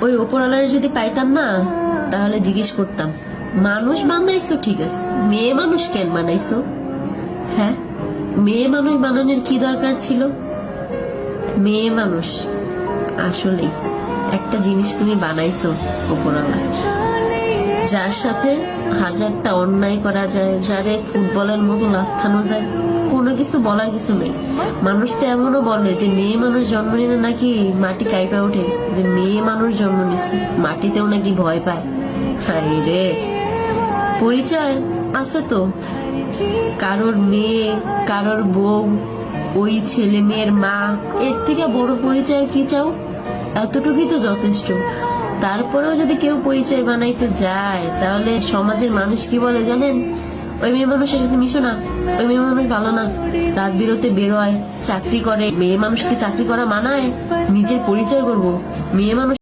ওই ওপরওয়ালার যদি পাইতাম না, তাহলে জিজ্ঞেস করতাম, মানুষ বানাইছো ঠিক আছে, মেয়ে মানুষ কেন বানাইছো? হ্যাঁ, মেয়ে মানুষ বানানোর কি দরকার ছিল? মেয়ে মানুষ আসলেই একটা জিনিস তুমি বানাইছো ওপরওয়ালা, যার সাথে হাজারটা অন্যায় করা যায়, যারে ফুটবলের মতো লাথানো যায়, কোনো কিছু বলার কিছু নেই। মানুষ তো এমনও বলে যে মেয়ে মানুষ জন্ম নিলে নাকি মাটি কাইপা ওঠে, যে মেয়ে মানুষ জন্ম নিচ্ছে মাটিতেও নাকি ভয় পায়। হাই রে, পরিচয় আছে তো, কারোর মেয়ে, কারোর বউ, ওই ছেলে মেয়ের মা, এর থেকে বড় পরিচয় কি চাও? এতটুকুই তো যথেষ্ট। তারপরেও যদি কেউ পরিচয় বানাইতে যায়, তাহলে সমাজের মানুষ কি বলে জানেন? ওই মেয়ে মানুষের সাথে মিশো না, ওই মেয়ে মানুষ ভালো না, রাত বিরতে বেরোয়, চাকরি করে। মেয়ে মানুষকে চাকরি করা মানায়? নিজের পরিচয় করবো মেয়ে মানুষ